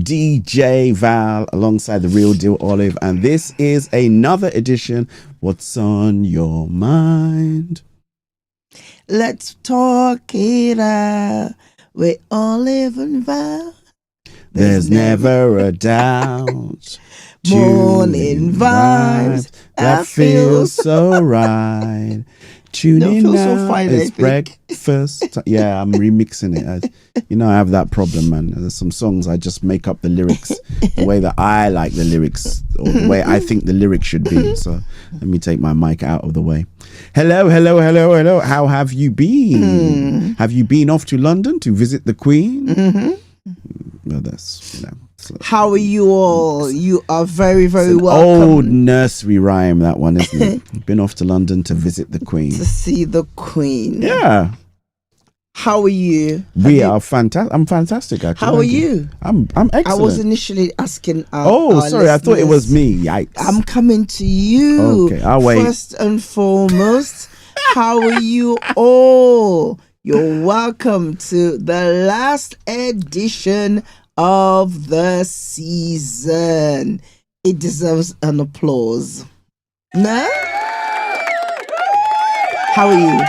DJ Val alongside the real deal Olive, and this is another edition. What's on your mind? Let's talk it out with Olive and Val. There's never a doubt. Morning vibes that feels so right. Tune in now. So fine, it's breakfast. Yeah, I'm remixing it. I have that problem, man. There's some songs I just make up the lyrics the way that I like the lyrics, or the way I think the lyrics should be. So let me take my mic out of the way. Hello. How have you been? Have you been off to London to visit the Queen? Well, that's how are you all? You are very, very welcome. Old nursery rhyme, that one, isn't it? Been off to London to visit the Queen. To see the Queen. Yeah. How are you? We are fantastic. I'm fantastic, actually. How are you? I'm excellent. I was initially asking our sorry, listeners. I thought it was me. Yikes. I'm coming to you. Okay, I'll wait. First and foremost, how are you all? You're welcome to the last edition of the season. It deserves an applause. No? How are you?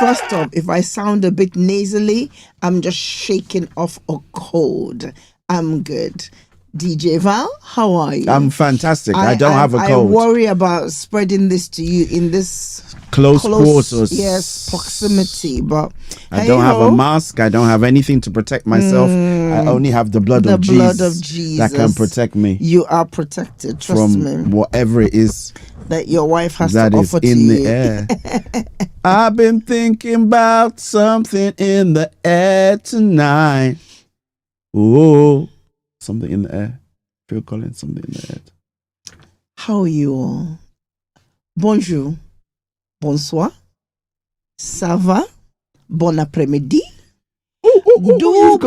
First off, if I sound a bit nasally, I'm just shaking off a cold. I'm good. DJ Val, how are you? I'm fantastic. I don't have a cold. I worry about spreading this to you in this close quarters. Yes, proximity. But I don't have a mask. I don't have anything to protect myself. I only have the blood of Jesus that can protect me. You are protected. Trust me. From whatever it is that your wife has that to is offer in to the you. air. I've been thinking about something in the air tonight. Ooh. Something in the air. Phil Collins, something in the air. How are you all? Bonjour. Bonsoir. Ça va? Bon après-midi. You've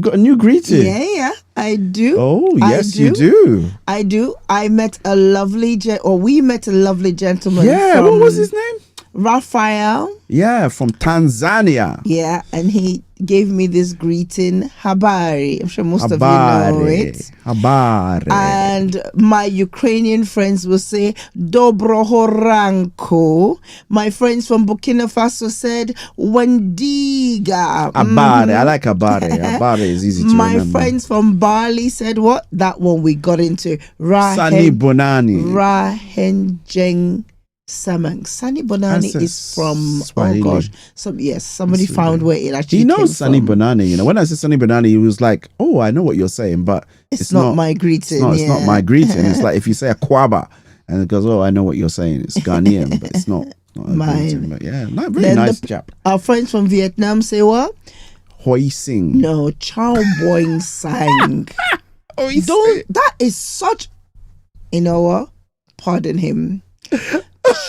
got a new greeting. Yeah, I do. Oh, yes, you do. I do. I met a lovely we met a lovely gentleman. Yeah, what was his name? Raphael. Yeah, from Tanzania. Yeah, and he gave me this greeting, habari. I'm sure most of you know it. Habari. And my Ukrainian friends will say, Dobroho ranko. My friends from Burkina Faso said, Wendiga. Habari. I like habari. Habari is easy to remember. My friends from Bali said what? That one we got into. Sani Bonani. Rahenjeng Samang. Sani Bonani is from Swahili. Oh gosh. Somebody found where it actually He knows came Sani from. Bonani. When I said Sani Bonani, he was like, "Oh, I know what you're saying, but it's not my greeting." It's not my greeting. It's like if you say a kwaba and it goes, "Oh, I know what you're saying." It's Ghanaian, but it's not mine. But yeah, very nice chap. Our friends from Vietnam say what? Hoi Sing. No, Chow Boing Sang. That is such. You know what? Pardon him.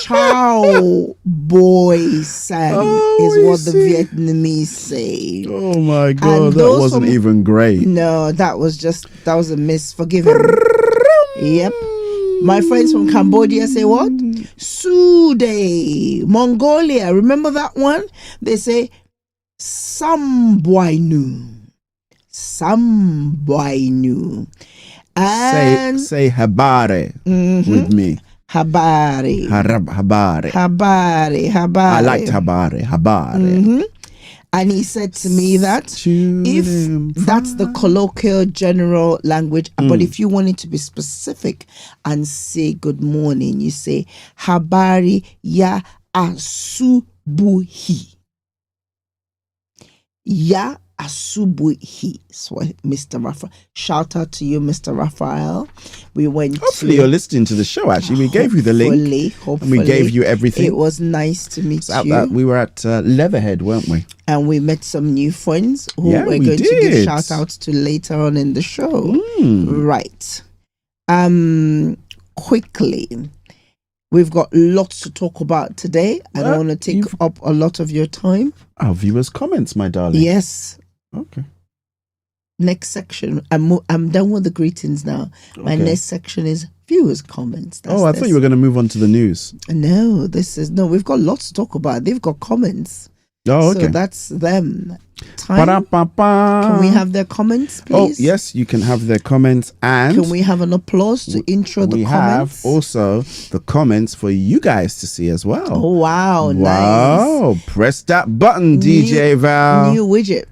Chow boy sang is what the Vietnamese say. Oh my God, that wasn't even great. No, that was a miss. Forgive him. Yep. My friends from Cambodia say what? Sude. Mongolia. Remember that one? They say Sambuainu. Sambuainu. And say habare with me. Habari. Habari. Habari. I liked habari. And he said to me that if that's the colloquial general language, but if you wanted to be specific and say good morning, you say habari ya asubuhi. Ya asubuhi. So Mr. Raphael. Shout out to you, Mr. Raphael. We went. Hopefully you're listening to the show. Actually, we gave you the link. Hopefully, and we gave you everything. It was nice to meet you. We were at Leatherhead, weren't we? And we met some new friends who we're going to give shout outs to later on in the show. Right. Quickly. We've got lots to talk about today. I don't want to take up a lot of your time. Our viewers' comments, my darling. Yes. Okay. Next section. I'm done with the greetings now. My next section is viewers' comments. I thought you were going to move on to the news. No, we've got lots to talk about. They've got comments. Oh, okay. So that's them. Time. Ba-da-ba-ba. Can we have their comments, Oh, please? yes, you can have their comments. And can we have an applause to intro the we comments? have also the comments for you guys to see as well. Oh, wow. Wow. Nice. Press that button, DJ Val. New widget.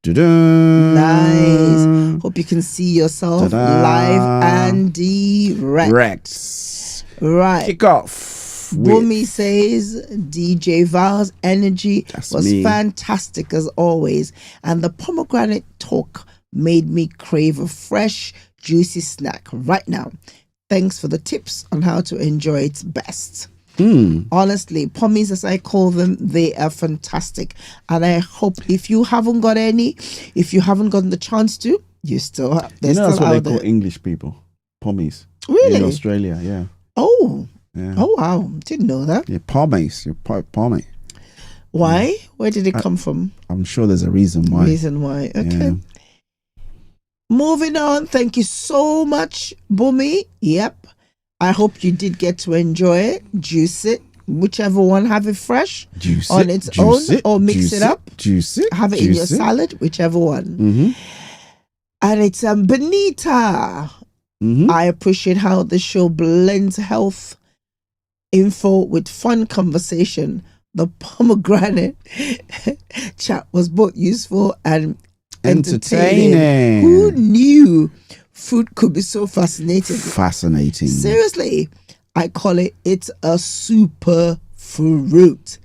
Da-da. Nice. Hope you can see yourself Ta-da. live and direct. Rex. Right. Kick off. Bumi says DJ Val's energy was fantastic as always, and the pomegranate talk made me crave a fresh, juicy snack right now. Thanks for the tips on how to enjoy it best. Honestly, pommies, as I call them, they are fantastic, and I hope if you haven't got any, if you haven't gotten the chance to, you still have. That's what they call English people, pommies. Really? In Australia, yeah. Oh. Yeah. Oh, wow. Didn't know that. Yeah, pommies. You're pommy. Why? Yeah. Where did it come from? I'm sure there's a reason why. Okay. Yeah. Moving on. Thank you so much, Bumi. Yep. I hope you did get to enjoy it. Juice it. Whichever one. Have it fresh on its own or mix it up. Juice it. Have it in your salad. Whichever one. Mm-hmm. And it's Benita. Mm-hmm. I appreciate how the show blends health info with fun conversation. The pomegranate chat was both useful and entertaining. Who knew food could be so fascinating? Seriously, I call it's a super fruit.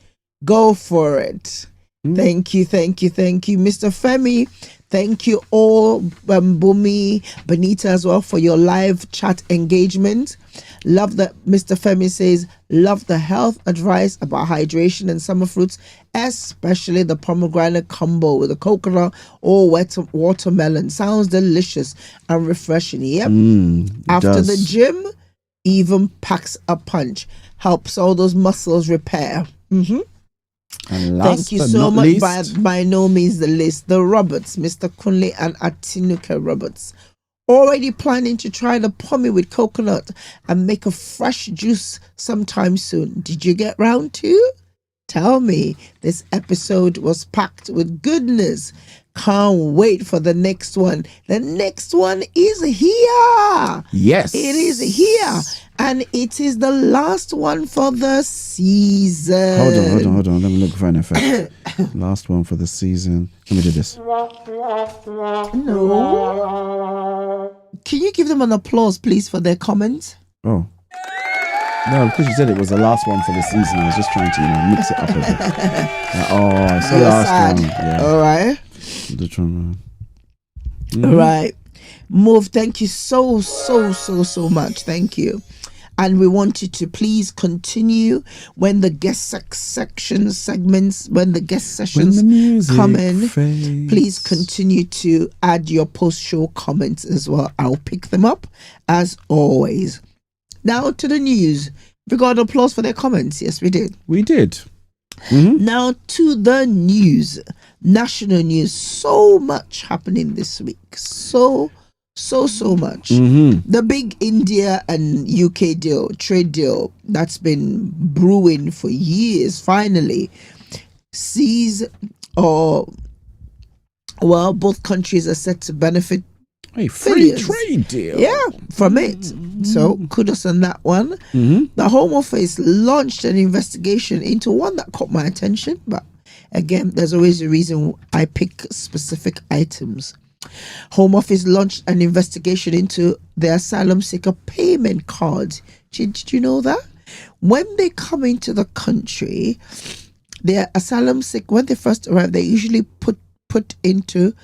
Go for it. Thank you, Mr. Femi. Thank you all, Bumi, Benita as well, for your live chat engagement. Love that Mr. Femi says, love the health advice about hydration and summer fruits, especially the pomegranate combo with the coconut or watermelon. Sounds delicious and refreshing. Yep. After the gym, even packs a punch. Helps all those muscles repair. And last Thank you so much. By no means the list. The Roberts, Mr. Kunle and Atinuka Roberts. Already planning to try the pommy with coconut and make a fresh juice sometime soon. Did you get round two? Tell me. This episode was packed with goodness. Can't wait for the next one. The next one is here. Yes. It is here. And it is the last one for the season. Hold on. Let me look for an effect. Last one for the season. Let me do this. No. Can you give them an applause, please, for their comments? Oh. No, because you said it was the last one for the season. I was just trying to, mix it up a bit. It's the last sad. one. Yeah. All right. All right. Move. Thank you so much. Thank you. And we want you to please continue when the guest sessions come in. Please continue to add your post-show comments as well. I'll pick them up as always. Now to the news. We got applause for their comments. Yes, we did. We did. Now to the news. National news. So much happening this week. So much. The big India and UK trade deal that's been brewing for years finally both countries are set to benefit a free trade deal from it. So kudos on that one. The Home Office launched an investigation into one that caught my attention, but again, there's always a reason I pick specific items. Home Office launched an investigation into the asylum seeker payment cards. Did you know that? When they come into the country, their asylum seeker, when they first arrive, they're usually put into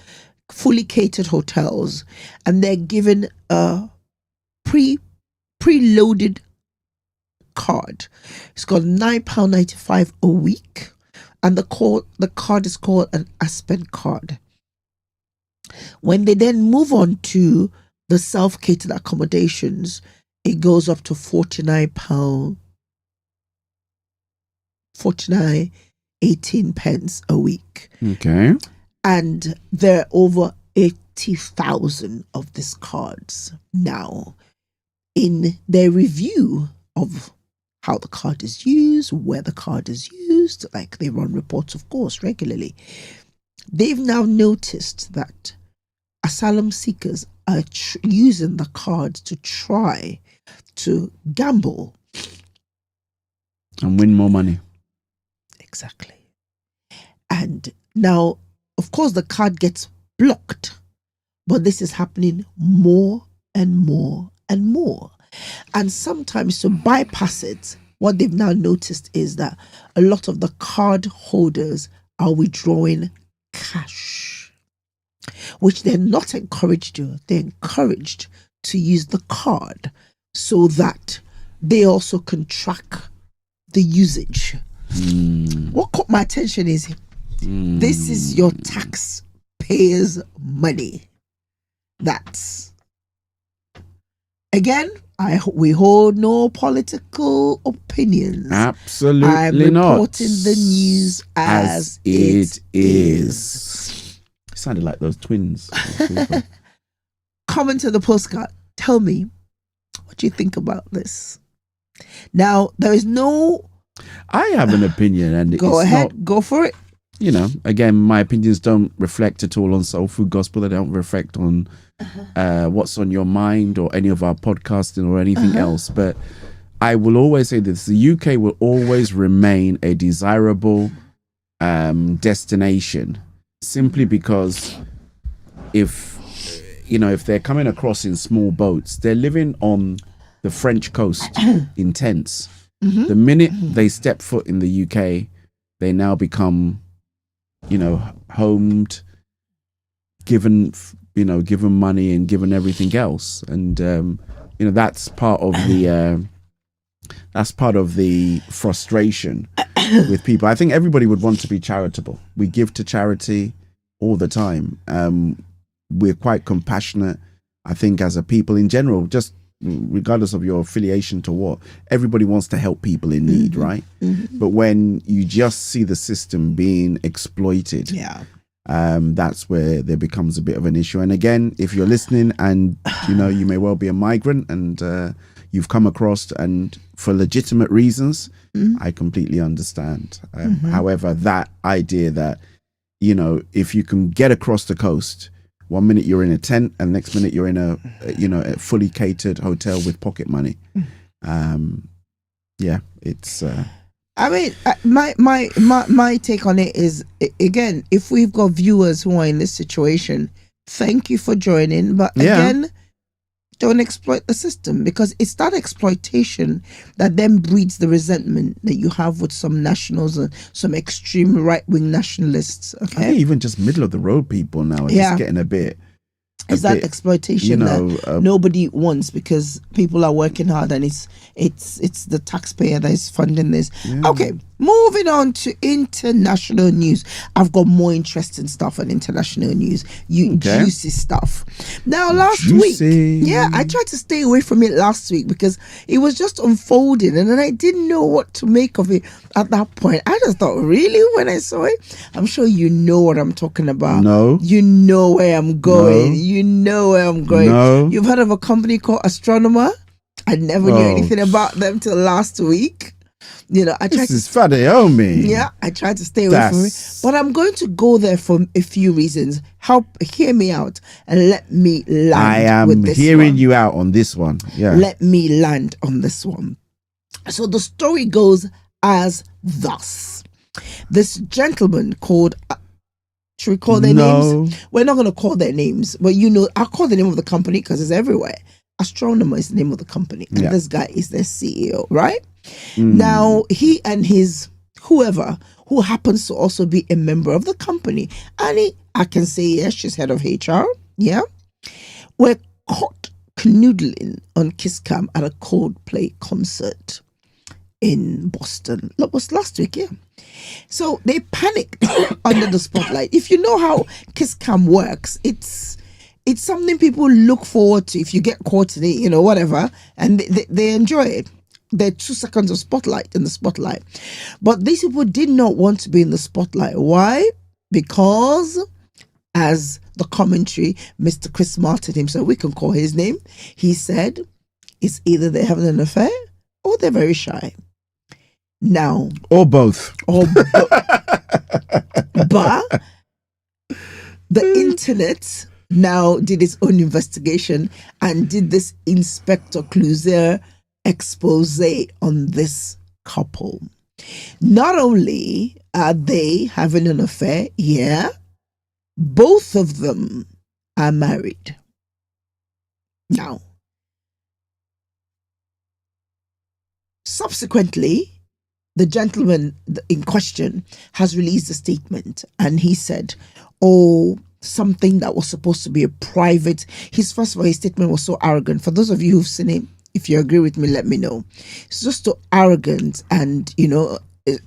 fully catered hotels, and they're given a preloaded card. It's got £9.95 a week, and the card is called an Aspen card. When they then move on to the self-catered accommodations, it goes up to £49.18 a week. Okay. And there are over 80,000 of these cards now. In their review of how the card is used, where the card is used. Like, they run reports, of course, regularly. They've now noticed that asylum seekers are using the card to try to gamble and win more money. Exactly. And now, of course, the card gets blocked, but this is happening more and more and more. And sometimes, to bypass it, what they've now noticed is that a lot of the card holders are withdrawing cash, which they're not encouraged to. They're encouraged to use the card so that they also can track the usage. What caught my attention is this is your taxpayers' money. That's, again, we hold no political opinions. Absolutely I'm reporting the news as it is. It sounded like those twins. Comment to the postcard. Tell me what you think about this. Now, there is no... I have an opinion, and go ahead, go for it. You know, again, my opinions don't reflect at all on Soul Food Gospel. They don't reflect on what's on your mind or any of our podcasting or anything else. But I will always say this: the UK will always remain a desirable destination, simply because if they're coming across in small boats, they're living on the French coast in tents. The minute they step foot in the UK, they now become, homed, given money and given everything else, and that's part of the frustration with people. I think everybody would want to be charitable. We give to charity all the time. We're quite compassionate, I think, as a people in general, just regardless of your affiliation to what, everybody wants to help people in need, right? But when you just see the system being exploited, that's where there becomes a bit of an issue. And again, if you're listening and you may well be a migrant and you've come across, and for legitimate reasons, I completely understand. However, that idea that if you can get across the coast, one minute you're in a tent and next minute you're in a fully catered hotel with pocket money. It's I mean, my take on it is, again, if we've got viewers who are in this situation, thank you for joining, but again, don't exploit the system, because it's that exploitation that then breeds the resentment that you have with some nationals and some extreme right-wing nationalists. Okay, I think even just middle of the road people now are just getting a bit. It's that exploitation that nobody wants, because people are working hard and it's the taxpayer that is funding this. Okay, moving on to international news. I've got more interesting stuff on international news. Juicy stuff. Now, last week, I tried to stay away from it last week because it was just unfolding, and then I didn't know what to make of it at that point. I just thought, really, when I saw it, I'm sure you know what I'm talking about. No. You know where I'm going. No. You know where I'm going. No. You've heard of a company called Astronomer? I never knew anything about them till last week. This is Fadeomi. Yeah, I tried to stay away from it, but I'm going to go there for a few reasons. Hear me out and let me land. I am with this hearing one. you out on this one. Yeah, let me land on this one. So the story goes as thus: this gentleman called. Should we call their names? We're not going to call their names, but I'll call the name of the company because it's everywhere. Astronomer is the name of the company, and this guy is their CEO, right? Now, he and his whoever, who happens to also be a member of the company, and I can say, yes, she's head of HR, were caught canoodling on Kiss Cam at a Coldplay concert in Boston. That was last week, So they panicked under the spotlight. If you know how Kiss Cam works, it's something people look forward to. If you get caught in it, whatever, and they enjoy it. There are 2 seconds of spotlight in the spotlight. But these people did not want to be in the spotlight. Why? Because, as the commentary, Mr. Chris Martin himself, we can call his name, he said, it's either they're having an affair or they're very shy. Now, or both. But the internet now did its own investigation and did this Inspector Clouseau expose on this couple. Not only are they having an affair, both of them are married. Now, subsequently, the gentleman in question has released a statement, and he said, something that was supposed to be a private. His statement was so arrogant. For those of you who've seen it, if you agree with me, let me know. It's just so arrogant and,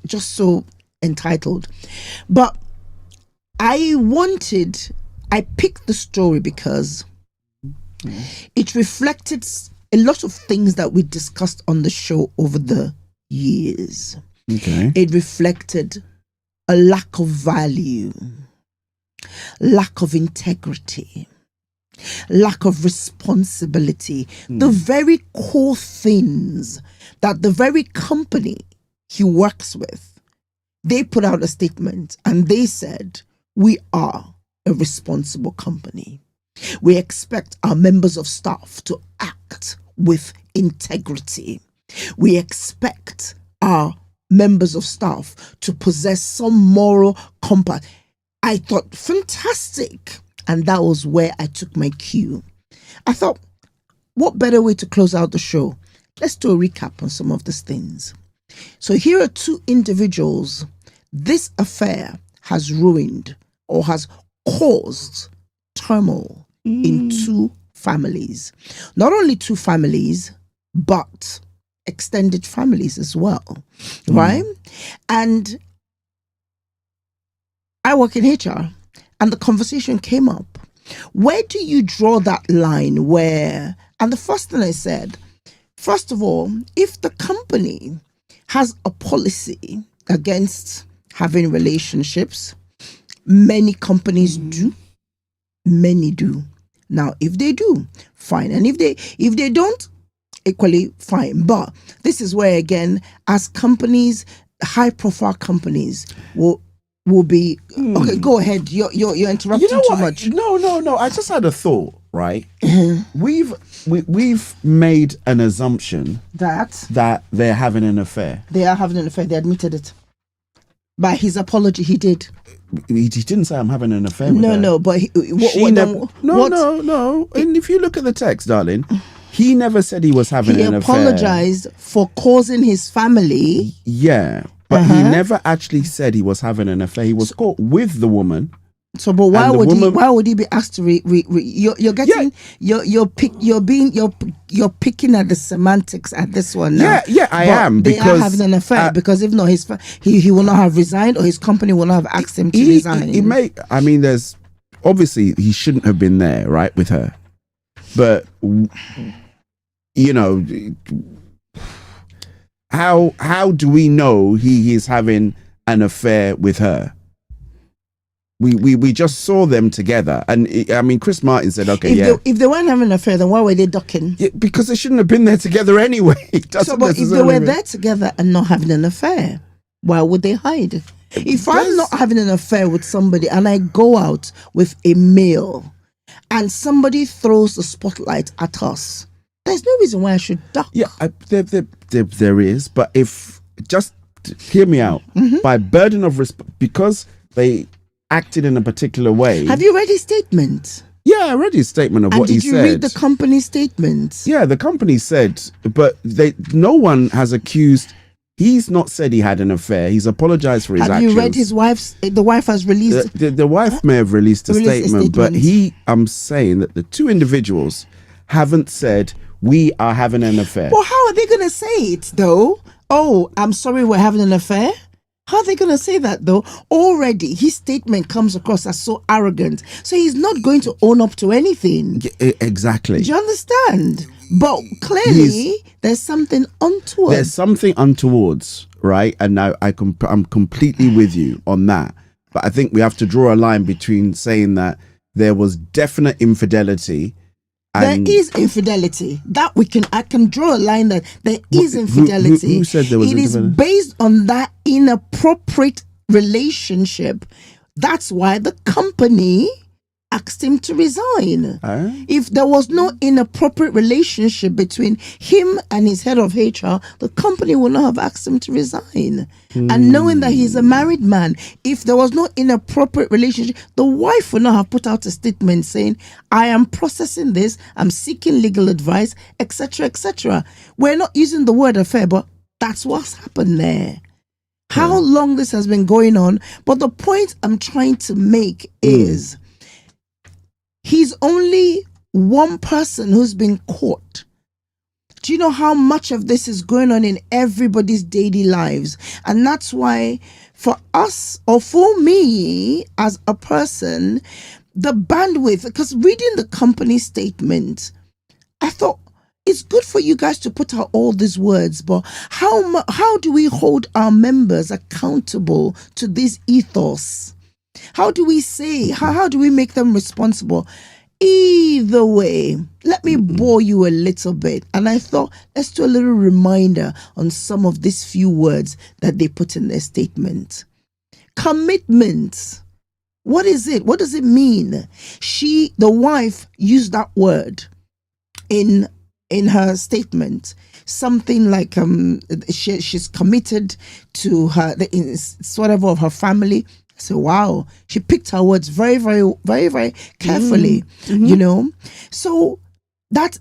just so entitled. But I picked the story because it reflected a lot of things that we discussed on the show over the years. Okay. It reflected a lack of value, lack of integrity, lack of responsibility, the very core things that the very company he works with, they put out a statement and they said, we are a responsible company. We expect our members of staff to act with integrity. We expect our members of staff to possess some moral compass. I thought, fantastic. And that was where I took my cue. I thought, what better way to close out the show? Let's do a recap on some of these things. So here are two individuals. This affair has ruined or has caused turmoil in two families. Not only two families, but extended families as well, right? And I work in HR, and the conversation came up. Where do you draw that line where, and the first thing I said, first of all, if the company has a policy against having relationships, many companies do, many do. Now, if they do, fine. And if they don't, equally fine. But this is where, again, as companies, high profile companies will be okay. Go ahead. You're interrupting too much. No. I just had a thought. Right. We've made an assumption that they're having an affair. They are having an affair. They admitted it. By his apology, he did. He didn't say I'm having an affair with her. No. But no. And if you look at the text, darling, he never said he was having an affair. He apologized for causing his family. Yeah. But he never actually said he was having an affair. He was caught with the woman. So, but why would he be asked to you're getting you're picking at the semantics at this one now. Yeah, I am. They are having an affair because if not, he will not have resigned, or his company will not have asked him to resign. There's obviously he shouldn't have been there, right, with her. But how do we know he is having an affair with her? We just saw them together, and Chris Martin said, "Okay, if they weren't having an affair, then why were they ducking? Yeah, because they shouldn't have been there together anyway." But if they were there together and not having an affair, why would they hide? If I'm not having an affair with somebody and I go out with a male, and somebody throws the spotlight at us, there's no reason why I should duck. Yeah, there is, but if just hear me out, by burden of because they acted in a particular way. Have you read his statement? Yeah, I read his statement of what he said. Did you read the company statement? Yeah, the company said, but no one has accused. He's not said he had an affair. He's apologized for his actions. Have you read his wife's? The wife has released. The wife may have released a statement, but I'm saying that the two individuals haven't said we are having an affair. Well, how are they going to say it though? Oh, I'm sorry, we're having an affair. How are they going to say that though? Already, his statement comes across as so arrogant. So he's not going to own up to anything. Yeah, exactly. Do you understand? But clearly, there's something untoward. There's something untowards, right? And now I'm completely with you on that. But I think we have to draw a line between saying that there was definite infidelity There is infidelity. That I can draw a line that there is infidelity. Who said there was infidelity? It is based on that inappropriate relationship. That's why the company asked him to resign. If there was no inappropriate relationship between him and his head of HR, the company would not have asked him to resign. And knowing that he's a married man, if there was no inappropriate relationship, the wife would not have put out a statement saying, I am processing this, I'm seeking legal advice, etc., etc. We're not using the word affair, but that's what's happened there. How long this has been going on. But the point I'm trying to make is, he's only one person who's been caught. Do you know how much of this is going on in everybody's daily lives? And that's why for us, or for me as a person, the bandwidth, because reading the company statement, I thought, it's good for you guys to put out all these words, but how do we hold our members accountable to this ethos? How do we say, how do we make them responsible? Either way, let me bore you a little bit. And I thought, let's do a little reminder on some of these few words that they put in their statement. Commitment. What is it? What does it mean? The wife, used that word in her statement. Something like she's committed to whatever of her family. So wow, she picked her words very, very, very, very carefully, you know. So that's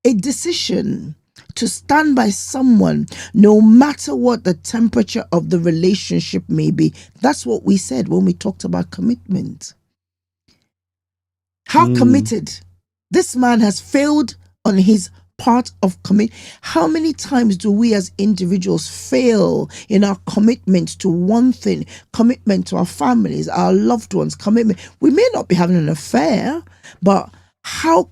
a decision to stand by someone, no matter what the temperature of the relationship may be. That's what we said when we talked about commitment. How committed? This man has failed on his part of commit. How many times do we as individuals fail in our commitment to one thing, commitment to our families, our loved ones, commitment? We may not be having an affair, but how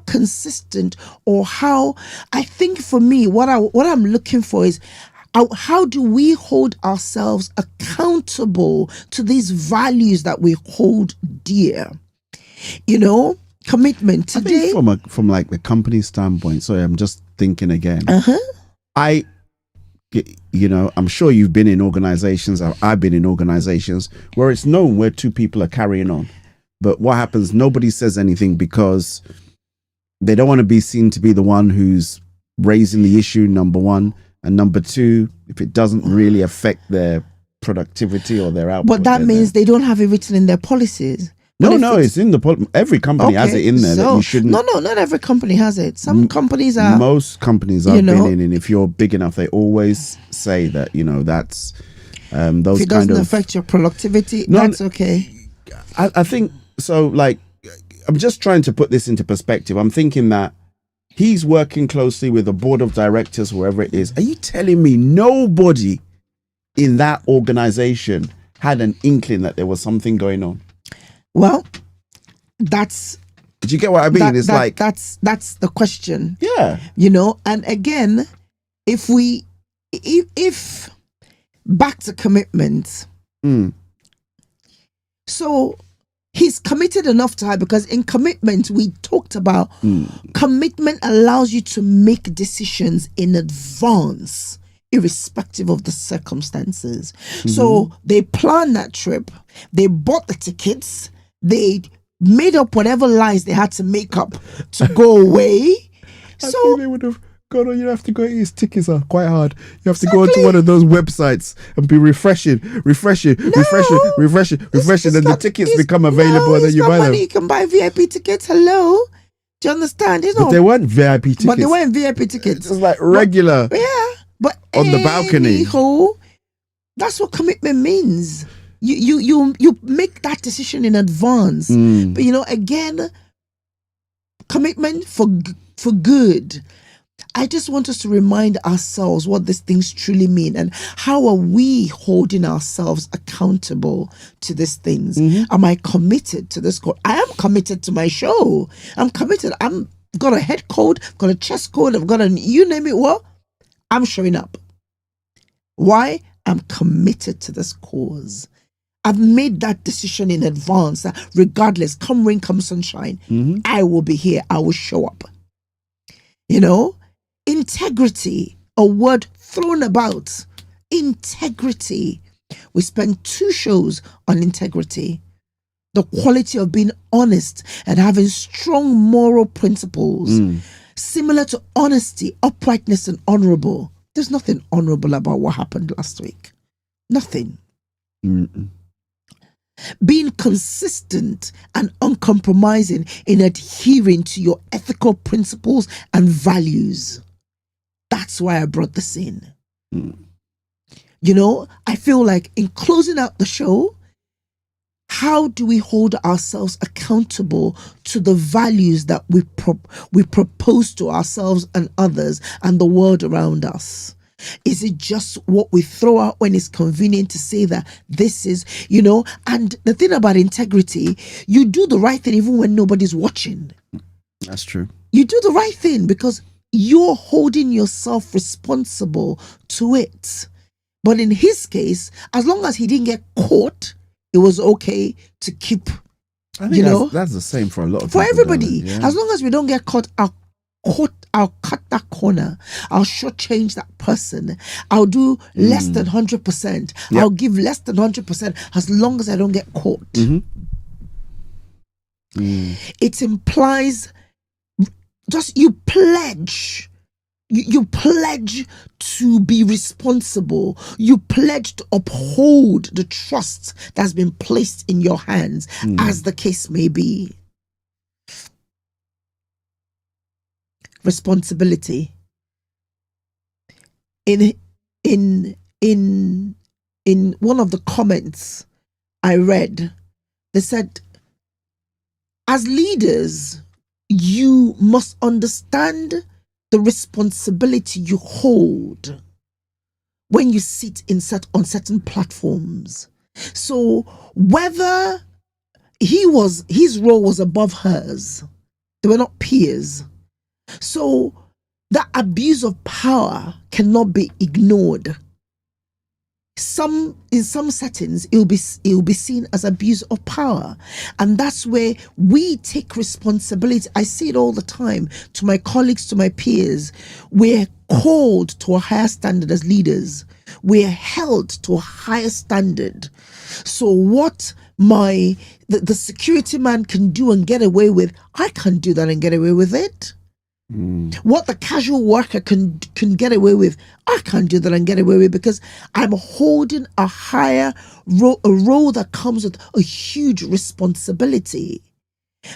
consistent, or how, I think for me, what I'm looking for is how do we hold ourselves accountable to these values that we hold dear? You know, commitment today. I think from like the company standpoint, sorry, I'm just thinking again. I'm sure you've been in organizations, I've been in organizations where it's known where two people are carrying on. But what happens, nobody says anything because they don't want to be seen to be the one who's raising the issue, number one. And number two, if it doesn't really affect their productivity or their output. But that means they don't have it written in their policies. No, it's in the every company has it in there that you shouldn't. No, not every company has it. Some companies are. Most companies I've been in, and if you're big enough, they always say that, that's those if it doesn't affect your productivity, that's okay. I think so. Like, I'm just trying to put this into perspective. I'm thinking that he's working closely with a board of directors, whoever it is. Are you telling me nobody in that organization had an inkling that there was something going on? Well, did you get what I mean? That's the question. Yeah. And again, if back to commitment. So he's committed enough to her, because in commitment, we talked about commitment allows you to make decisions in advance, irrespective of the circumstances. So they planned that trip, they bought the tickets, they made up whatever lies they had to make up to go away. I think they would have gone on. You have to go. His tickets are quite hard. You have to go onto one of those websites and be refreshing, and the tickets become available, and then you buy them. You can buy VIP tickets. Hello, do you understand? But they weren't VIP tickets. But they weren't VIP tickets. It's like regular. But on the balcony. That's what commitment means. You make that decision in advance. But again, commitment for good. I just want us to remind ourselves what these things truly mean, and how are we holding ourselves accountable to these things. Am I committed to this code? I am committed to my show. I'm committed. I've got a head code, I've got a chest code, I've got you name it what, I'm showing up. Why? I'm committed to this cause. I've made that decision in advance that regardless, come rain, come sunshine, I will be here. I will show up. You know, integrity, a word thrown about. Integrity. We spent 2 shows on integrity. The quality of being honest and having strong moral principles, similar to honesty, uprightness, and honorable. There's nothing honorable about what happened last week. Nothing. Being consistent and uncompromising in adhering to your ethical principles and values. That's why I brought this in. You know, I feel like in closing out the show, how do we hold ourselves accountable to the values that we propose to ourselves and others and the world around us? Is it just what we throw out when it's convenient to say that this is, you know? And the thing about integrity, you do the right thing even when nobody's watching. That's true. You do the right thing because you're holding yourself responsible to it. But in his case, as long as he didn't get caught, it was okay to keep, I think that's the same for a lot of for people. everybody. Yeah. As long as we don't get caught, I'll cut that corner. I'll shortchange that person. I'll do less than 100%. Yep. I'll give less than 100% as long as I don't get caught. It implies just you pledge. You pledge to be responsible. You pledge to uphold the trust that's been placed in your hands, as the case may be. Responsibility. In one of the comments I read, they said, as leaders, you must understand the responsibility you hold when you sit on certain platforms. So whether his role was above hers, they were not peers. So that abuse of power cannot be ignored. In some settings, it will be seen as abuse of power, and that's where we take responsibility. I say it all the time to my colleagues, to my peers. We're called to a higher standard as leaders. We're held to a higher standard. So what the security man can do and get away with, I can't do that and get away with it. What the casual worker can get away with, I can't do that and get away with, because I'm holding a higher role, a role that comes with a huge responsibility,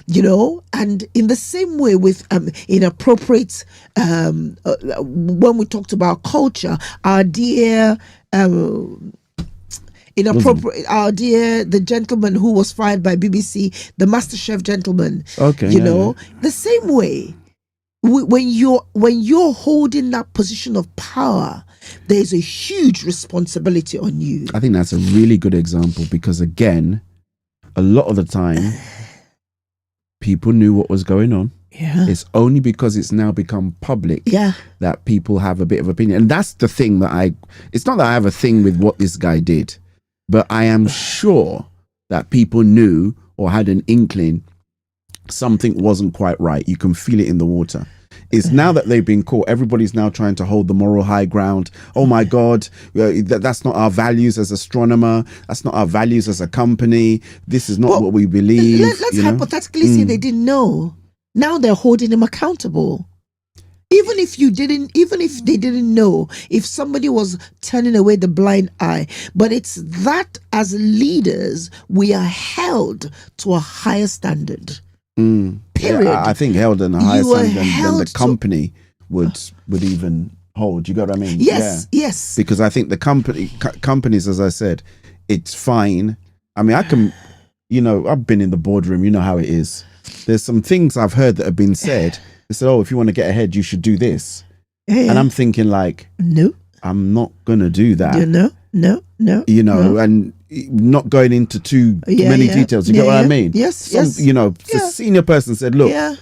you know. And in the same way with inappropriate, when we talked about culture, our dear the gentleman who was fired by BBC, the MasterChef gentleman, the same way. When you're holding that position of power, there's a huge responsibility on you. I think that's a really good example, because again, a lot of the time, people knew what was going on. Yeah. It's only because it's now become public that people have a bit of opinion. And that's the thing that it's not that I have a thing with what this guy did, but I am sure that people knew or had an inkling something wasn't quite right. You can feel it in the water. It's now that they've been caught, everybody's now trying to hold the moral high ground. Oh my God, that's not our values as astronomer. That's not our values as a company. This is not what we believe. Let's hypothetically say they didn't know. Now they're holding him accountable. Even if they didn't know, if somebody was turning away the blind eye, but it's that as leaders, we are held to a higher standard. Period. Yeah, I think held in a higher standard than the company would even hold. You got what I mean? Yes. Because I think the companies, as I said, it's fine. I mean, I can, I've been in the boardroom. You know how it is. There's some things I've heard that have been said. They said, "Oh, if you want to get ahead, you should do this." Yeah. And I'm thinking, like, no, I'm not gonna do that. No. And not going into too many details. You get what I mean? Yes. The senior person said, "Look,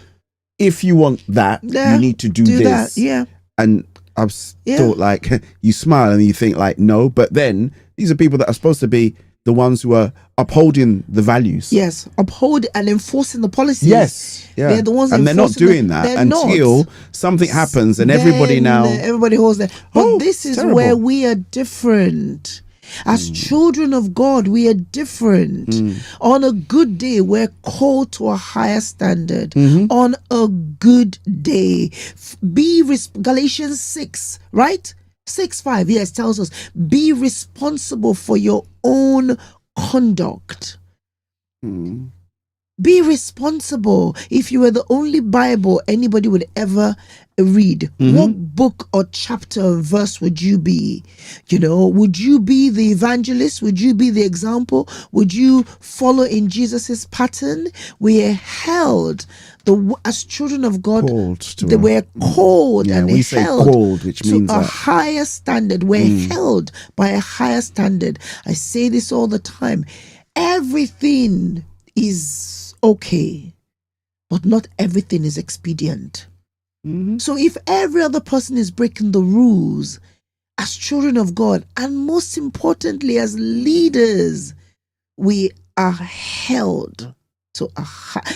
if you want that, you need to do this." That. Yeah. And I've thought, like, you smile and you think, like, no, but then these are people that are supposed to be the ones who are upholding the values. Yes, uphold and enforcing the policies. Yes, yeah. They're the ones, and they're not doing that until something happens, and everybody holds that. But this is terrible. where we are different. As children of God, we are different. On a good day, we're called to a higher standard. On a good day, Galatians 6, right? 6:5, yes, tells us, be responsible for your own conduct. Be responsible. If you were the only Bible anybody would ever read, what book or chapter or verse would you be? Would you be the evangelist? Would you be the example? Would you follow in Jesus's pattern? We are held, as children of God, we're called and we say held called, which to means a higher standard. We're held by a higher standard. I say this all the time. Everything is okay, but not everything is expedient. So if every other person is breaking the rules, as children of God, and most importantly as leaders, we are held to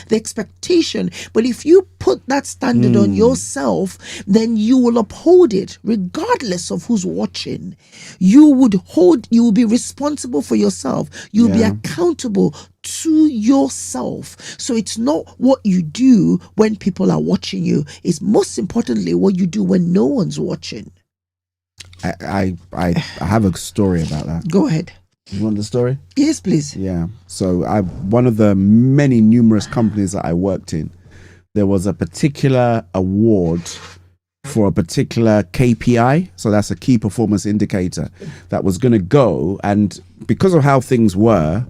the expectation. But if you put that standard on yourself, then you will uphold it regardless of who's watching. You will be responsible for yourself. You'll be accountable to yourself. So it's not what you do when people are watching you. It's most importantly what you do when no one's watching. I have a story about that. Go ahead. You want the story? Yes, please. Yeah. So one of the many numerous companies that I worked in, there was a particular award for a particular KPI. So that's a key performance indicator that was going to go. And because of how things were,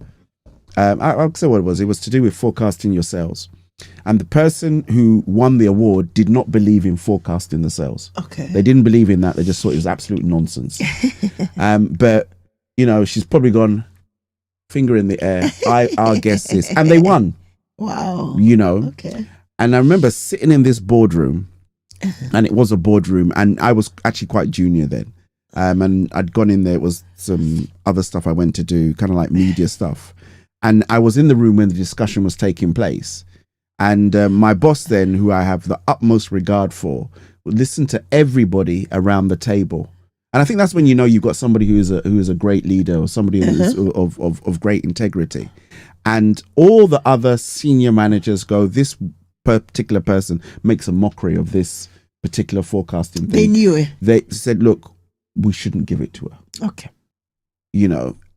I'll say what it was. It was to do with forecasting your sales. And the person who won the award did not believe in forecasting the sales. Okay. They didn't believe in that. They just thought it was absolute nonsense. But she's probably gone finger in the air. I'll guess this. And they won. Wow. Okay. And I remember sitting in this boardroom, and it was a boardroom, and I was actually quite junior then. And I'd gone in there. It was some other stuff I went to do, kind of like media stuff. And I was in the room when the discussion was taking place. And my boss then, who I have the utmost regard for, would listen to everybody around the table. And I think that's when you've got somebody who is a great leader, or somebody who's of great integrity. And all the other senior managers go, this particular person makes a mockery of this particular forecasting thing. They knew it. They said, look, we shouldn't give it to her. Okay.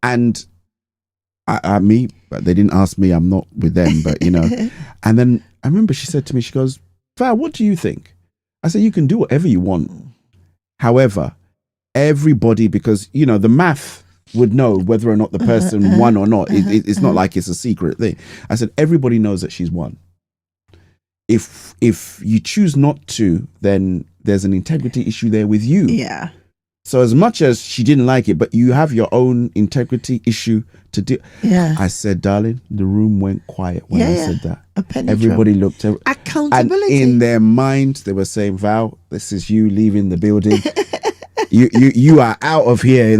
And but they didn't ask me, I'm not with them, but and then I remember she said to me, she goes, Val, what do you think? I said, you can do whatever you want. However, everybody, because the math would know whether or not the person won or not. It's not like it's a secret thing. I said, everybody knows that she's won. If you choose not to, then there's an integrity issue there with you. Yeah. So as much as she didn't like it, but you have your own integrity issue to do. Yeah. I said, darling, the room went quiet when I said that. A penny Everybody drop. looked. Accountability. And in their mind, they were saying, Val, this is you leaving the building. you are out of here.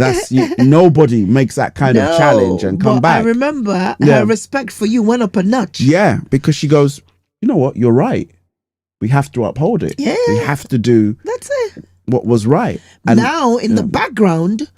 Nobody makes that kind of challenge and come back. I remember her respect for you went up a notch. Yeah, because she goes, you know what? You're right. We have to uphold it. Yeah. We have to do what was right. And now in the background,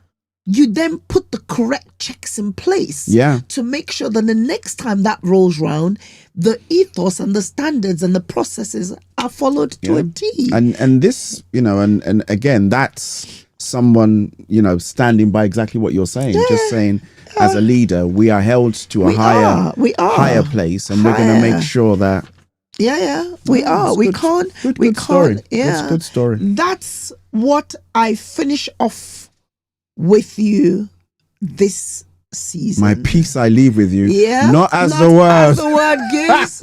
you then put the correct checks in place to make sure that the next time that rolls round, the ethos and the standards and the processes are followed to a T. And this, and again, that's someone, standing by exactly what you're saying. Just saying, as a leader, we are held to a higher place, and we're going to make sure that. We are. We can't. Good story. That's a good story. That's what I finish off with you this season. My peace I leave with you. Yeah. Not as the word. As the word gives.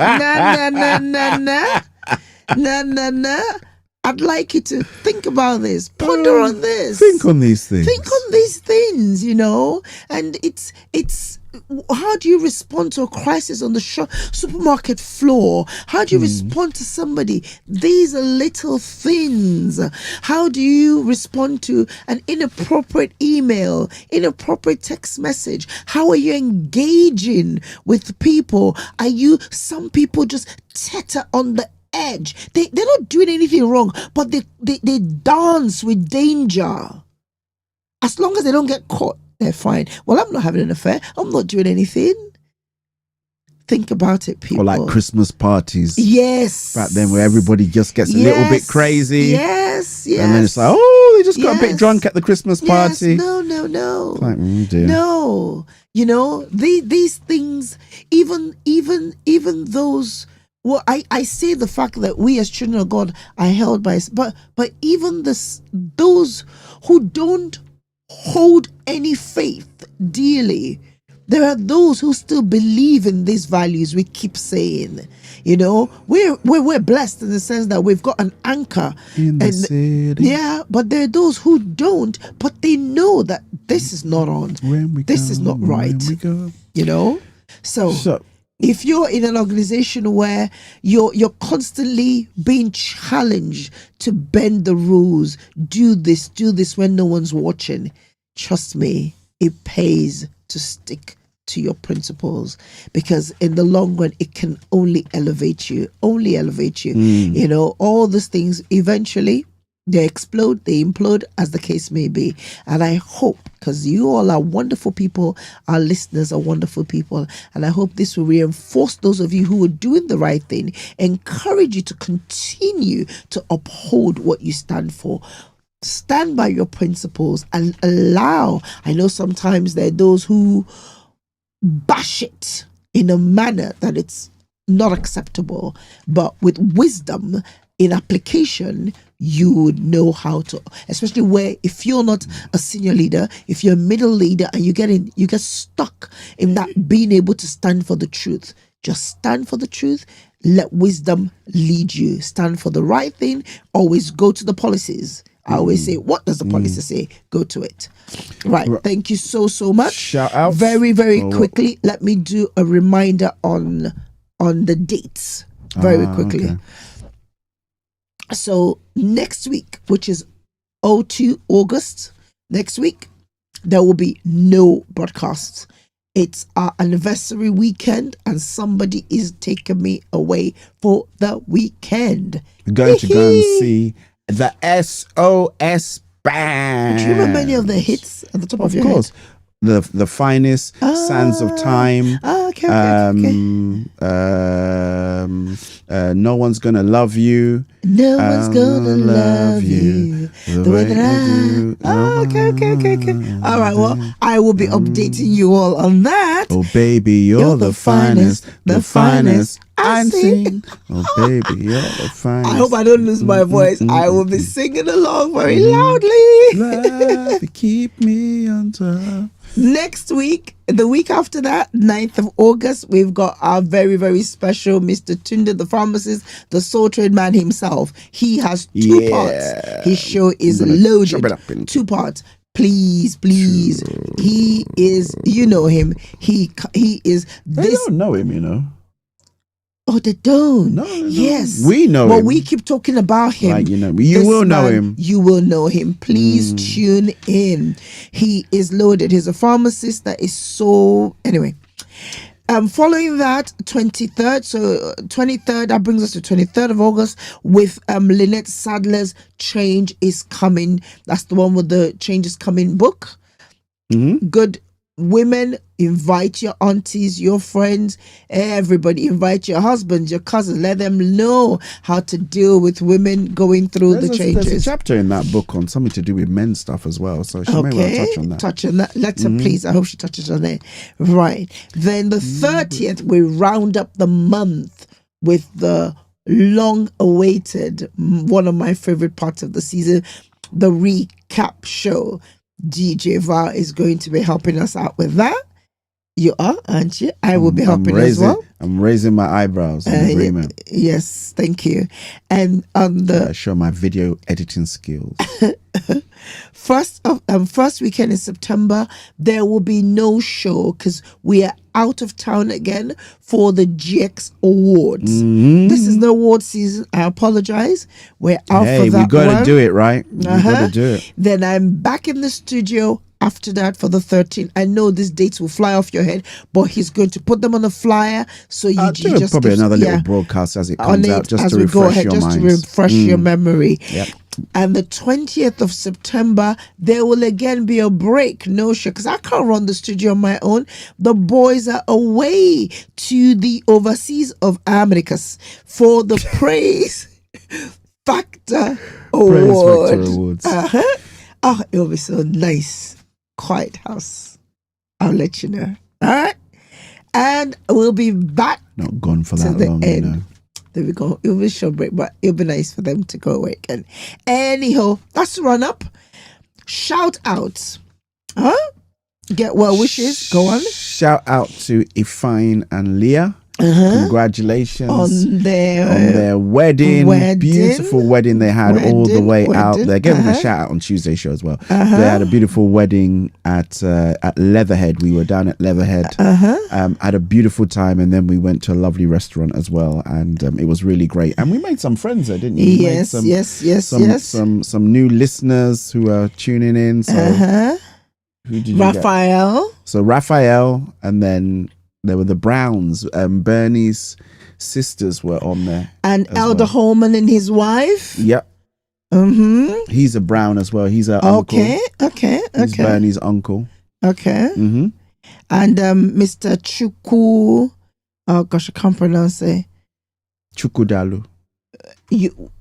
Nah. I'd like you to think about this. Ponder on this. Think on these things. Think on these things, And it's how do you respond to a crisis on the supermarket floor? How do you respond to somebody? These are little things. How do you respond to an inappropriate email, inappropriate text message? How are you engaging with people? Some people just teeter on the edge. They're not doing anything wrong, but they dance with danger. As long as they don't get caught, they're fine. Well, I'm not having an affair. I'm not doing anything. Think about it, people. Or like Christmas parties. Yes. Back then where everybody just gets a little bit crazy. Yes. And then it's like, oh, they just got a bit drunk at the Christmas party. No. Like, dear. No. You know, these things, even those, well, I say the fact that we as children of God are held by, but even those who don't hold any faith dearly, there are those who still believe in these values we keep saying. You know, we're blessed in the sense that we've got an anchor in the city. Yeah, but there are those who don't, but they know that this is not on. This is not right. You know? So if you're in an organization where you're constantly being challenged to bend the rules, do this when no one's watching, trust me, it pays to stick to your principles, because in the long run it can only elevate you. You know, all these things eventually they explode, they implode, as the case may be. And I hope, because you all are wonderful people, our listeners are wonderful people, and I hope this will reinforce those of you who are doing the right thing, encourage you to continue to uphold what you stand for. Stand by your principles and allow. I know sometimes there are those who bash it in a manner that it's not acceptable, but with wisdom in application, you would know how to, especially where if you're not a senior leader, if you're a middle leader and you get stuck in that being able to stand for the truth. Just stand for the truth. Let wisdom lead you. Stand for the right thing. Always go to the policies. I always say, what does the policy say? Go to it. Right. Thank you so much. Shout out. Very, very quickly, let me do a reminder on the dates. Very quickly. Okay. So next week, which is 02 August, next week, there will be no broadcasts. It's our anniversary weekend and somebody is taking me away for the weekend. We're going to go and see the SOS Band. Do you remember any of the hits at the top of your head? Of course. The Finest, Sands of Time. Okay. No One's Gonna Love You. No One's Gonna Love You the way that I do. Okay. All right, well, I will be updating you all on that. Oh, baby, you're the finest, the finest I've seen. Oh, baby, you're the finest. I hope I don't lose my voice. I will be singing along very loudly. Love, keep me on top. Next week, the week after that, 9th of August, we've got our very, very special Mr. Tunde, the pharmacist, the soul trade man himself. He has two parts. His show is loaded. 2 parts. Please. He is, you know him. He is this. They don't know him, you know. Oh, they don't. No. Yes, we know him. Well, we keep talking about him. Like, you know, you will know him. You will know him. Please tune in. He is loaded. He's a pharmacist that is so. Anyway, following that, 23rd. So 23rd, that brings us to 23rd of August with Lynette Sadler's Change is Coming. That's the one with the Change is Coming book. Good. Women, invite your aunties, your friends, everybody. Invite your husbands, your cousins. Let them know how to deal with women going through the changes. There's a chapter in that book on something to do with men's stuff as well. So she may well touch on that. Touch on that. Let her please. I hope she touches on it. Right. Then the 30th, we round up the month with the long-awaited, one of my favorite parts of the season, the recap show. DJ Val is going to be helping us out with that. You are, aren't you? I will be helping as well. I'm raising my eyebrows in agreement. Yes, thank you. And on the I show my video editing skills. First weekend in September, there will be no show because we are out of town again for the GX Awards. This is the award season. I apologize. We're out for that. We got to do it, right? We got to do it. Then I'm back in the studio after that for the 13th. I know these dates will fly off your head, but he's going to put them on a flyer. So you just probably another little broadcast as it comes out, just to refresh your mind. Just to refresh your memory. Yep. And the 20th of September, there will again be a break. No show, because I can't run the studio on my own. The boys are away to the overseas of Americas for the Praise Factor Award. Praise Factor Awards. Oh, it'll be so nice. Quiet house. I'll let you know. All right? And we'll be back. Not gone for that long, end. you know. There we go. It'll be a short break, but it'll be nice for them to go away again. Anyhow, that's run up. Shout out. Get well wishes. Go on. Shout out to Ifine and Leah. Congratulations on their wedding. Beautiful wedding they had all the way out there. Gave them a shout out on Tuesday show as well. They had a beautiful wedding at Leatherhead. We were down at Leatherhead. Had a beautiful time, and then we went to a lovely restaurant as well, and it was really great. And we made some friends there, didn't you? Yes. Some new listeners who are tuning in. So who did you Raphael. get? So Raphael, and then there were the Browns. Bernie's sisters were on there. And Elder Holman and his wife. Yep. He's a Brown as well. He's an uncle. Okay. He's Bernie's uncle. Okay. And Mr. Chuku. Oh gosh, I can't pronounce it. Chukudalu.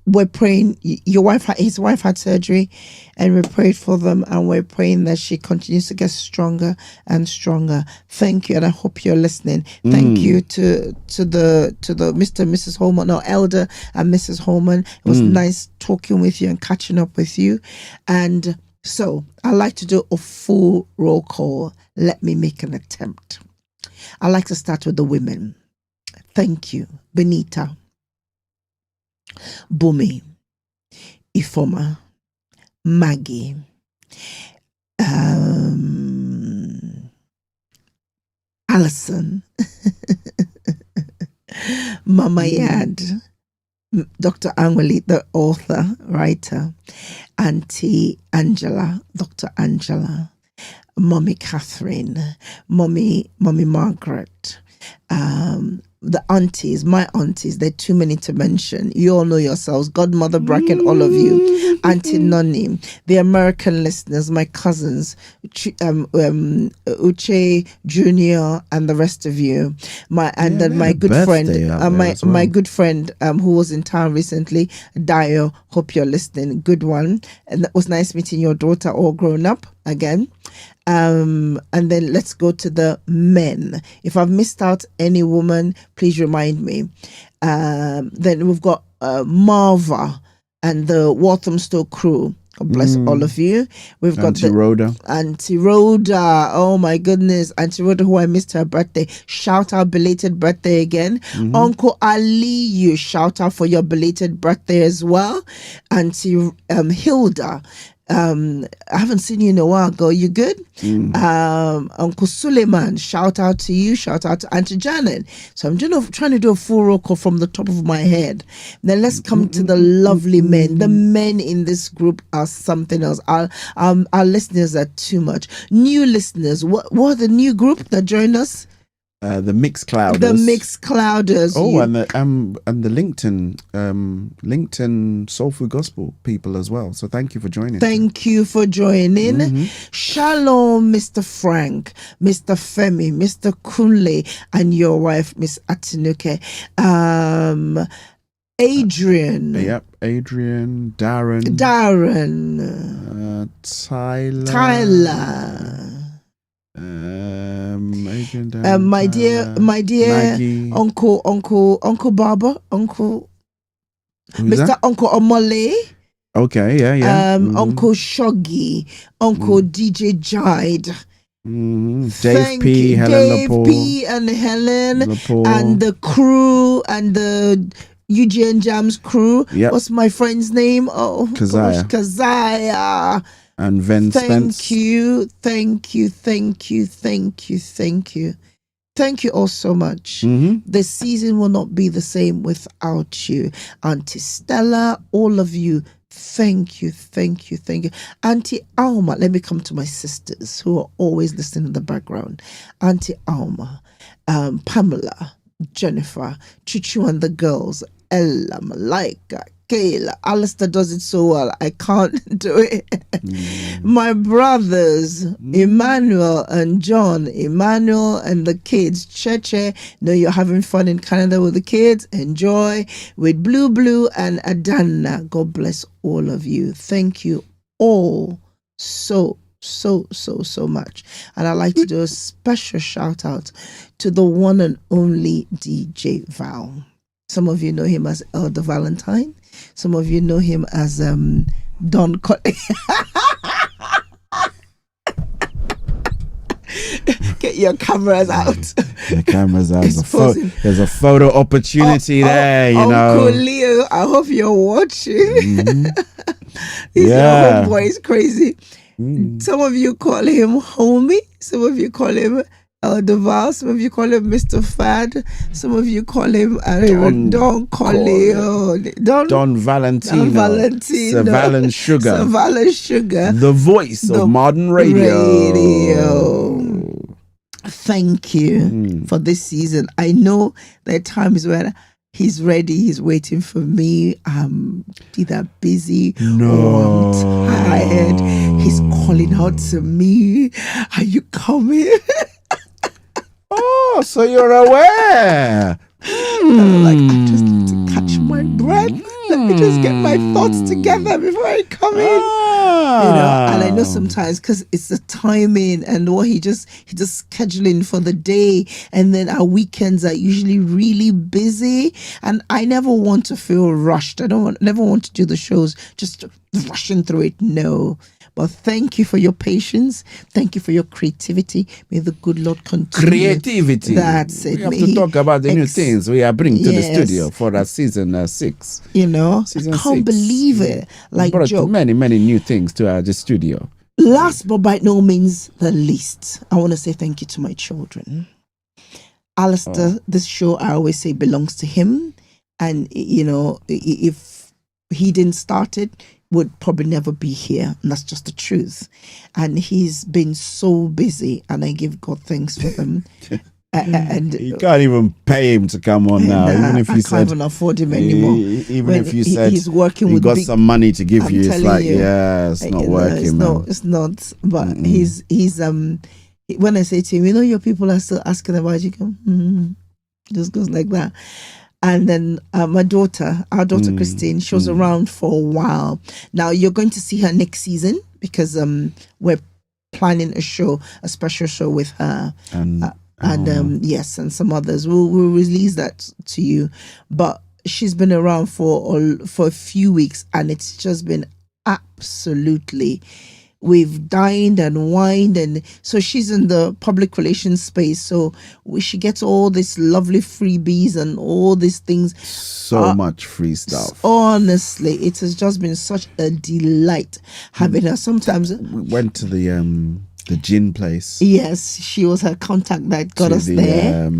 We're praying. His wife had surgery, and we prayed for them, and we're praying that she continues to get stronger and stronger. Thank you, and I hope you're listening. Thank you to the Mr. and Mrs. Holman, or Elder and Mrs. Holman. It was nice talking with you and catching up with you. And so I like to do a full roll call. Let me make an attempt. I like to start with the women. Thank you, Benita, Bumi, Ifoma, Maggie, Alison, Mama Yad, Dr. Angwali, the author, writer, Auntie Angela, Dr. Angela, Mommy Catherine, Mommy Margaret, the aunties, my aunties, there are too many to mention. You all know yourselves. Godmother Bracken, all of you. Auntie Noni, the American listeners, my cousins, Uche Junior, and the rest of you. My good friend, my good friend who was in town recently, Dio. Hope you're listening. Good one. And that was nice meeting your daughter, all grown up again. And then let's go to the men. If I've missed out any woman, please remind me. Then we've got Marva and the Walthamstow crew. God bless all of you. We've got Auntie Rhoda. Oh my goodness. Auntie Rhoda, who I missed her birthday. Shout out belated birthday again. Uncle Ali, you shout out for your belated birthday as well. Auntie Hilda. I haven't seen you in a while, girl. You good? Uncle Suleiman, shout out to you. Shout out to Auntie Janet. So I'm trying to do a full roll call from the top of my head. Then let's come to the lovely men. The men in this group are something else. Our listeners are too much. New listeners. What are the new group that joined us? The Mixclouders. The Mixclouders. Oh, and the LinkedIn Soul Food Gospel people as well. So thank you for joining. Thank you for joining. Shalom, Mr. Frank, Mr. Femi, Mr. Kunle, and your wife, Miss Atinuke. Adrian. Adrian. Darren. Tyler. My dear Maggie. Uncle Baba, Mr. Uncle Omole. Okay, yeah. Uncle Shoggy, Uncle DJ Jide. Dave P, Helen P and Helen and the crew and the UGN Jams crew. What's my friend's name? Oh, Keziah. Keziah. And Ven Spence. Thank you. Thank you all so much. The season will not be the same without you. Auntie Stella, all of you, thank you. Auntie Alma, let me come to my sisters who are always listening in the background. Auntie Alma, Pamela, Jennifer, Chuchu and the girls, Ella, Malaika, Kayla, Alistair does it so well. I can't do it. My brothers, Emmanuel and John, Emmanuel and the kids, Cheche. Know you're having fun in Canada with the kids. Enjoy with Blue and Adana. God bless all of you. Thank you all so much. And I'd like to do a special shout out to the one and only DJ Val. Some of you know him as Elder Valentine. Some of you know him as Don Get your cameras out. The cameras out. There's a photo opportunity there, you know. Uncle Leo, I hope you're watching. Your homeboy is crazy. Some of you call him homie. Some of you call him Elder Val. Some of you call him Mr. Fad. Some of you call him Don Valentino. Don Valentino. Sir Valen Sugar. The voice of modern radio. Thank you for this season. I know there are times when he's ready, he's waiting for me. I'm either busy or I'm tired. He's calling out to me. Are you coming? Oh, so you're aware. Like, I just need to catch my breath. Let me just get my thoughts together before I come in. You know, and I know sometimes because it's the timing and what he just scheduling for the day, and then our weekends are usually really busy, and I never want to feel rushed. Never want to do the shows just rushing through it. No. But thank you for your patience. Thank you for your creativity. May the good Lord continue. Creativity. That's it. We have to talk about the new things we are bringing to the studio for our season 6. You know, I can't believe it. Like, brought many new things to the studio. Last but by no means the least, I want to say thank you to my children. Alistair, this show I always say belongs to him. And, you know, if he didn't start it, would probably never be here, and that's just the truth. And he's been so busy, and I give God thanks for him. And you can't even pay him to come on now. Even if you said, can't even afford him anymore. Even if you said he's working he with got some money to give you, it's like, it's not working. It's not. But he's when I say to him, you know, your people are still asking about you, just goes like that. And then our daughter Christine, she was around for a while. Now you're going to see her next season because we're planning a special show with her, and yes, and some others. We'll release that to you. But she's been around for a few weeks, and it's just been absolutely. We've dined and wined, and so she's in the public relations space, so she gets all this lovely freebies and all these things. So much free stuff. Honestly, it has just been such a delight having her. Sometimes we went to the gin place. Yes, she was her contact that got us there.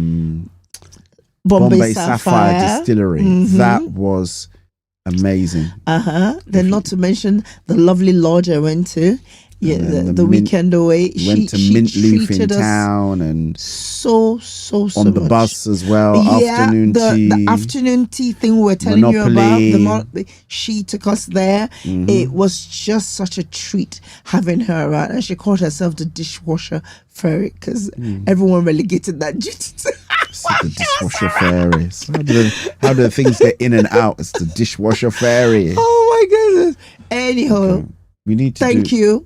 Bombay Sapphire Distillery. That was amazing. Then not to mention the lovely lodge I went to. Yeah, the weekend away. Went to Mint Leaf in town, and so on the much. Bus as well. Afternoon tea. The afternoon tea thing we're telling Monopoly. you about. She took us there. It was just such a treat having her around, and she called herself the dishwasher fairy because everyone relegated that duty to the dishwasher fairy. So how do things get in and out? It's the dishwasher fairy. Oh my goodness. Anyhow, we need to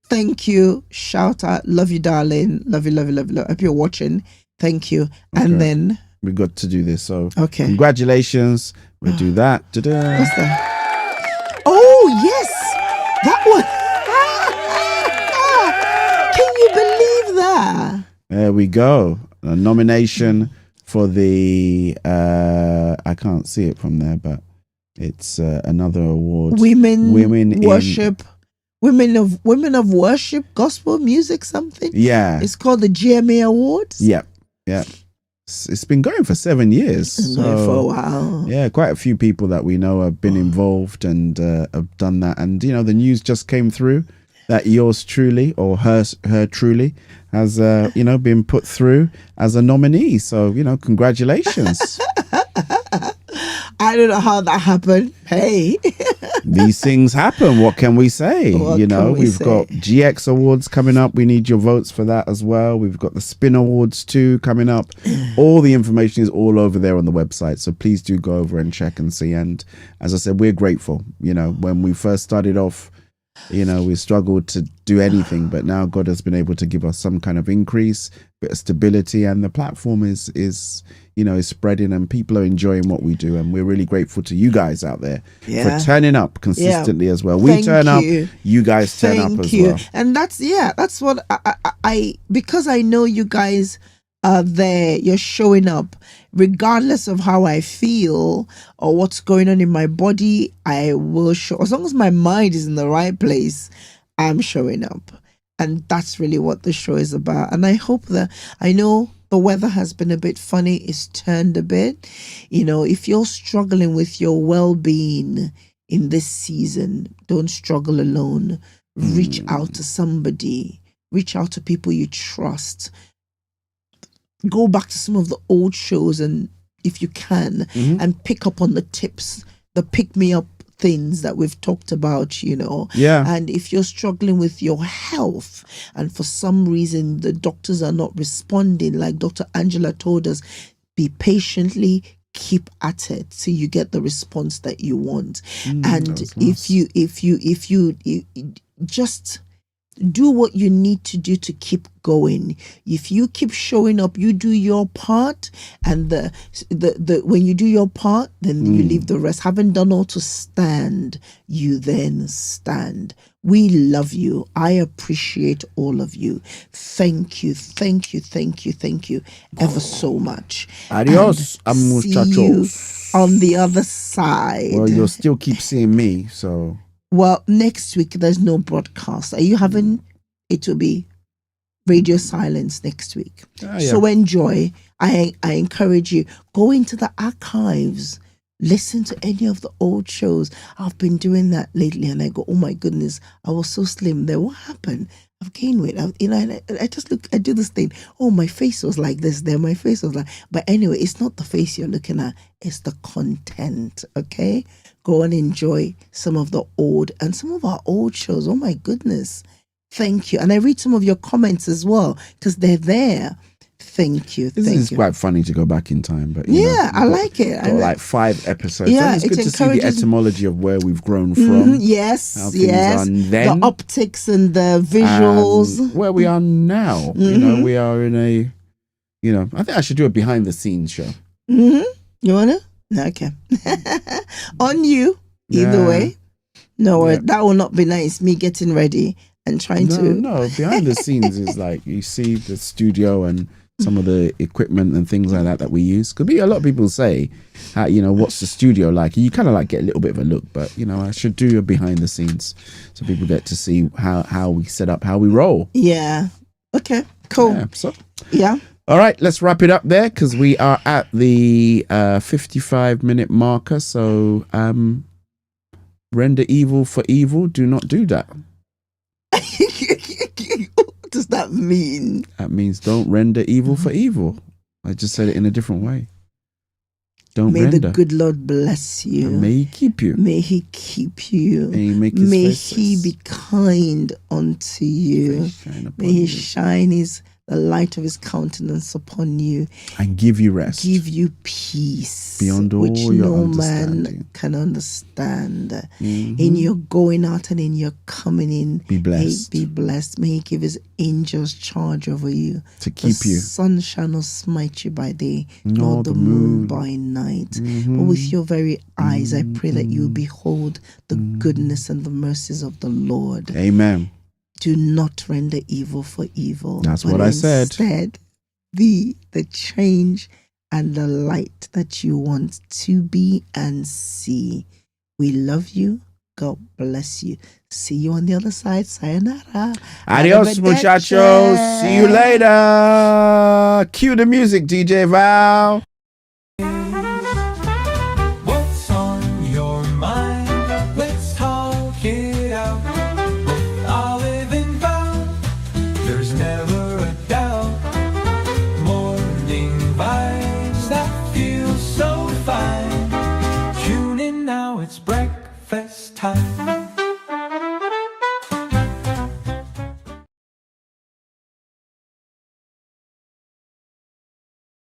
Thank you. Shout out. Love you, darling. Love you. Hope you're watching. Thank you. And then we got to do this. So congratulations. We'll do that. What's that? Oh yes, that one. Can you believe that? There we go. A nomination for the I can't see it from there, but it's another award. Women worship women of worship, gospel music, something. Yeah. It's called the GMA Awards. Yeah. It's been going for 7 years. It's been going for a while. Yeah, quite a few people that we know have been involved and have done that. And the news just came through that yours truly, or her truly, has been put through as a nominee. So congratulations. I don't know how that happened. Hey. These things happen. What can we say? We've got GX Awards coming up. We need your votes for that as well. We've got the Spin Awards too coming up. All the information is all over there on the website. So please do go over and check and see. And as I said, we're grateful. When we first started off, we struggled to do anything, but now God has been able to give us some kind of increase, bit of stability, and the platform is spreading and people are enjoying what we do. And we're really grateful to you guys out there for turning up consistently as well. We turn up, you guys turn up as well. And that's what I because I know you guys are there, you're showing up regardless of how I feel or what's going on in my body. I will show, as long as my mind is in the right place, I'm showing up. And that's really what the show is about. And I hope that, I know the weather has been a bit funny, it's turned a bit. If you're struggling with your well-being in this season, don't struggle alone. Reach out to somebody, reach out to people you trust. Go back to some of the old shows, and if you can, and pick up on the tips, the pick-me-up things that we've talked about, Yeah. And if you're struggling with your health and for some reason the doctors are not responding, like Dr. Angela told us, be patiently, keep at it till you get the response that you want. And if you just do what you need to do to keep going. If you keep showing up, you do your part, and the when you do your part, then you leave the rest. Having done all to stand, you then stand. We love you. I appreciate all of you. Thank you ever so much. Adios, muchachos. See you on the other side. Well, you'll still keep seeing me, so. Well, next week there's no broadcast. Are you having? It will be radio silence next week. So enjoy. I encourage you, go into the archives, listen to any of the old shows. I've been doing that lately, and I go, oh my goodness, I was so slim there. What happened? I've gained weight. I just look. I do this thing. Oh, my face was like this there. My face was like. But anyway, it's not the face you're looking at. It's the content. Okay. Go and enjoy some of the old and some of our old shows. Oh my goodness. Thank you. And I read some of your comments as well because they're there. Thank you. This is quite funny to go back in time, but I like it. Got like 5 episodes. Yeah, and it's good to see the etymology of where we've grown from. Yes, how things are then, the optics and the visuals. And where we are now. We are in a, I think I should do a behind the scenes show. You wanna? Okay. On you, either way. No, that will not be nice. Me getting ready and trying to. No, behind the scenes is like you see the studio and some of the equipment and things like that we use. Could be a lot of people say, what's the studio like? You kind of like get a little bit of a look, but I should do a behind the scenes so people get to see how we set up, how we roll. Yeah. Okay. Cool. Yeah. All right, let's wrap it up there because we are at the 55-minute marker. So, render evil for evil. Do not do that. What does that mean? That means don't render evil for evil. I just said it in a different way. Don't render. May the good Lord bless you. And may He keep you. May He keep you. May He be kind unto you. May He shine the light of His countenance upon you and give you rest, give you peace beyond all which your no understanding. Man can understand. In your going out and in your coming in, be blessed. Be blessed. May He give His angels charge over you to keep you. The sun shall not smite you by day, nor the moon by night. But with your very eyes, I pray that you behold the goodness and the mercies of the Lord. Amen. Do not render evil for evil. That's what I said. Instead, be the change and the light that you want to be and see. We love you. God bless you. See you on the other side. Sayonara. Adios, muchachos. See you later. Cue the music, DJ Val.